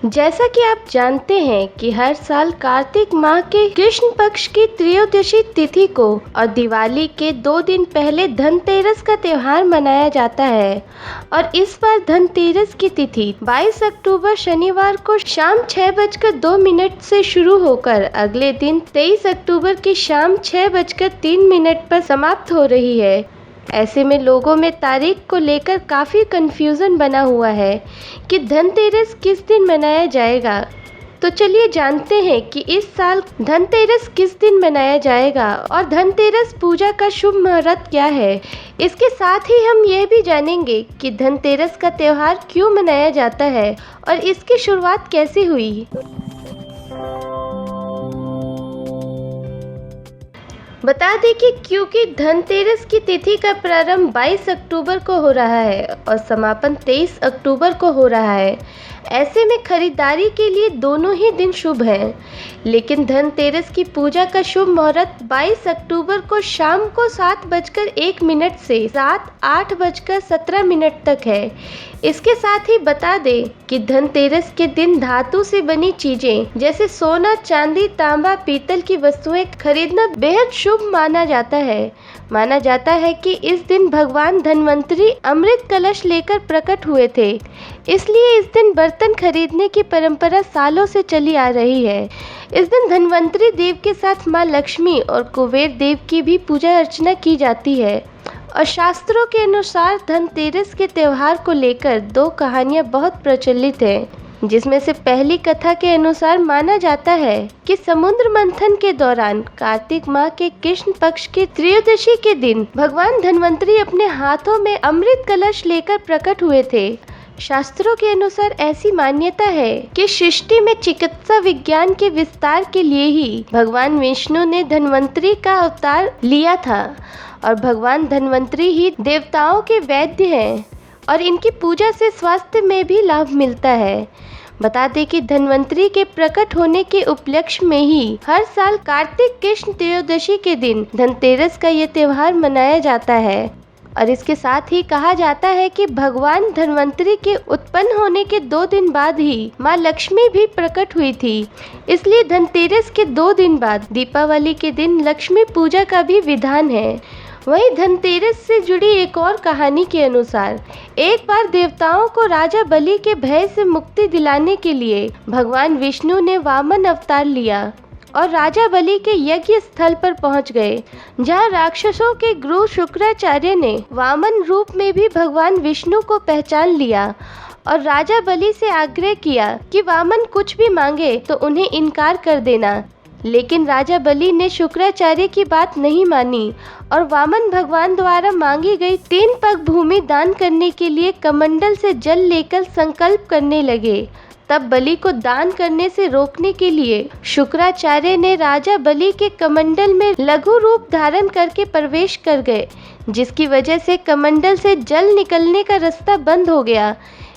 जैसा कि आप जानते हैं कि हर साल कार्तिक माह के कृष्ण पक्ष की त्रयोदशी तिथि को और दिवाली के 2 दिन पहले धनतेरस का त्योहार मनाया जाता है और इस बार धनतेरस की तिथि 22 अक्टूबर शनिवार को शाम 6:02 से शुरू होकर अगले दिन 23 अक्टूबर की शाम 6:03 पर समाप्त हो रही है। ऐसे में लोगों में तारीख को लेकर काफ़ी कंफ्यूजन बना हुआ है कि धनतेरस किस दिन मनाया जाएगा। तो चलिए जानते हैं कि इस साल धनतेरस किस दिन मनाया जाएगा और धनतेरस पूजा का शुभ मुहूर्त क्या है। इसके साथ ही हम यह भी जानेंगे कि धनतेरस का त्यौहार क्यों मनाया जाता है और इसकी शुरुआत कैसे हुई। बता दें कि क्योंकि धनतेरस की तिथि का प्रारंभ 22 अक्टूबर को हो रहा है और समापन 23 अक्टूबर को हो रहा है, ऐसे में खरीदारी के लिए दोनों ही दिन शुभ हैं। लेकिन धनतेरस की पूजा का शुभ मुहूर्त 22 अक्टूबर को शाम को 7:01 से रात 8:17 तक है। इसके साथ ही बता दें कि धनतेरस के दिन धातु से बनी चीजें जैसे सोना, चांदी, तांबा, पीतल की वस्तुएं खरीदना बेहद शुभ माना जाता है। माना जाता है कि इस दिन भगवान धन्वंतरी अमृत कलश लेकर प्रकट हुए थे, इसलिए इस दिन बर्तन खरीदने की परंपरा सालों से चली आ रही है। इस दिन धन्वंतरी देव के साथ मां लक्ष्मी और कुबेर देव की भी पूजा अर्चना की जाती है। और शास्त्रों के अनुसार धनतेरस के त्योहार को लेकर 2 कहानियां बहुत प्रचलित हैं, जिसमें से पहली कथा के अनुसार माना जाता है कि समुद्र मंथन के दौरान कार्तिक माह के कृष्ण पक्ष की त्रयोदशी के दिन भगवान धन्वंतरी अपने हाथों में अमृत कलश लेकर प्रकट हुए थे। शास्त्रों के अनुसार ऐसी मान्यता है कि सृष्टि में चिकित्सा विज्ञान के विस्तार के लिए ही भगवान विष्णु ने धन्वंतरी का अवतार लिया था और भगवान धन्वंतरी ही देवताओं के वैद्य हैं और इनकी पूजा से स्वास्थ्य में भी लाभ मिलता है। बता दें कि धन्वंतरी के प्रकट होने के उपलक्ष्य में ही हर साल कार्तिक कृष्ण त्रयोदशी के दिन धनतेरस का ये त्योहार मनाया जाता है। और इसके साथ ही कहा जाता है कि भगवान धन्वंतरी के उत्पन्न होने के 2 दिन बाद ही माँ लक्ष्मी भी प्रकट हुई थी, इसलिए धनतेरस के 2 दिन बाद दीपावली के दिन लक्ष्मी पूजा का भी विधान है। वहीं धनतेरस से जुड़ी एक और कहानी के अनुसार एक बार देवताओं को राजा बलि के भय से मुक्ति दिलाने के लिए भगवान विष्णु ने वामन अवतार लिया और राजा बलि के यज्ञ स्थल पर पहुंच गए, जहां राक्षसों के गुरु शुक्राचार्य ने वामन रूप में भी भगवान विष्णु को पहचान लिया और राजा बलि से आग्रह किया कि वामन कुछ भी मांगे तो उन्हें इनकार कर देना। लेकिन राजा बलि ने शुक्राचार्य की बात नहीं मानी और वामन भगवान द्वारा मांगी गई 3 पग भूमि दान करने के लिए कमंडल से जल लेकर संकल्प करने लगे। तब बलि को दान करने से रोकने के लिए शुक्राचार्य ने राजा बलि के कमंडल में लघु रूप धारण करके प्रवेश कर गए, जिसकी वजह से कमंडल से जल निकलने का रास्ता बंद हो गया।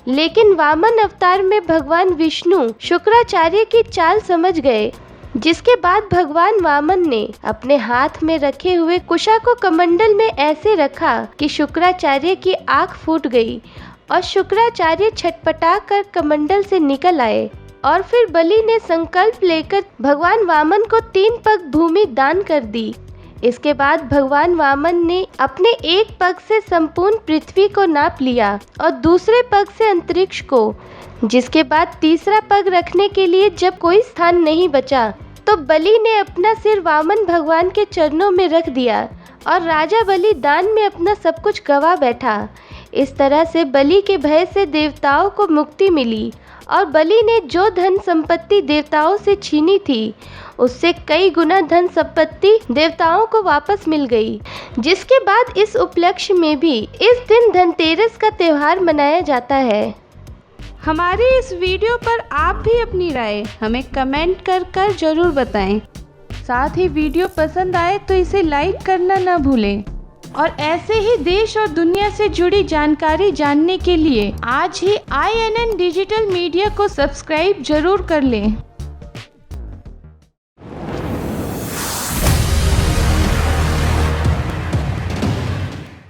लेकिन वामन अवतार में भगवान विष्णु शुक्राचार्य की चाल समझ गए, जिसके बाद भगवान वामन ने अपने हाथ में रखे हुए कुशा को कमंडल में ऐसे रखा कि शुक्राचार्य की आंख फूट गई और शुक्राचार्य छटपटा कर कमंडल से निकल आए। और फिर बलि ने संकल्प लेकर भगवान वामन को 3 पग भूमि दान कर दी। इसके बाद भगवान वामन ने अपने एक पग से संपूर्ण पृथ्वी को नाप लिया और दूसरे पग से अंतरिक्ष को, जिसके बाद तीसरा पग रखने के लिए जब कोई स्थान नहीं बचा तो बलि ने अपना सिर वामन भगवान के चरणों में रख दिया और राजा बलि दान में अपना सब कुछ गवा बैठा। इस तरह से बलि के भय से देवताओं को मुक्ति मिली और बलि ने जो धन संपत्ति देवताओं से छीनी थी उससे कई गुना धन संपत्ति देवताओं को वापस मिल गई। जिसके बाद इस उपलक्ष्य में भी इस दिन धनतेरस का त्योहार मनाया जाता है। हमारे इस वीडियो पर आप भी अपनी राय हमें कमेंट कर जरूर बताएं। साथ ही वीडियो पसंद आए तो इसे लाइक करना ना भूलें और ऐसे ही देश और दुनिया से जुड़ी जानकारी जानने के लिए आज ही INN डिजिटल मीडिया को सब्सक्राइब जरूर कर लें।